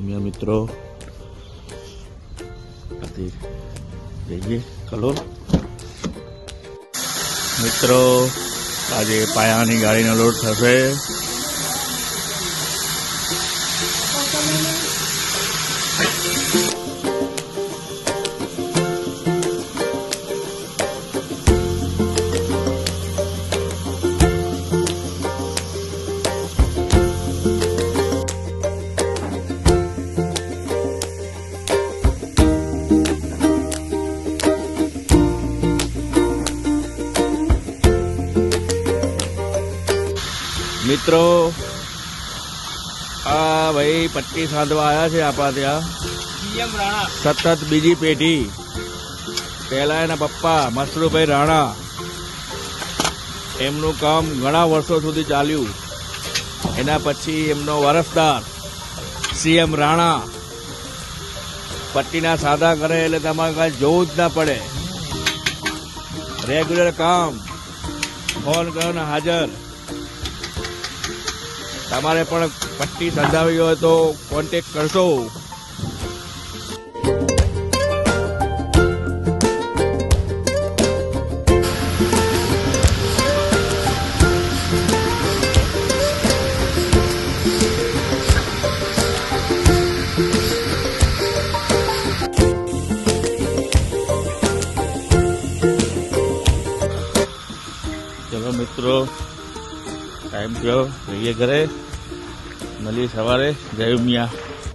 મિત્રો જઈએ કલોલ મિત્રો આજે પાયાની ગાડીનો લોડ થશે. મિત્રો આ ભાઈ પટ્ટી સાંધવા આવ્યા છે આપણા ત્યાં. સીએમ રાણા સતત બીજી પેઢી. પહેલા એના પપ્પા મસરૂભાઈ રાણા, એમનું કામ ઘણા વર્ષો સુધી ચાલ્યું. એના પછી એમનો વારસદાર સીએમ રાણા પટ્ટીના સાદા કરે એટલે તમારે કાંઈ જોવું જ ના પડે. રેગ્યુલર કામ, ફોન કરો ને હાજર. તમારે પણ પટ્ટી સંધાવી હોય તો કોન્ટેક્ટ કરશો. ચલો મિત્રો, ટાઈમ થયો, જઈએ ઘરે. મળીએ સવારે. જય ઉમિયા.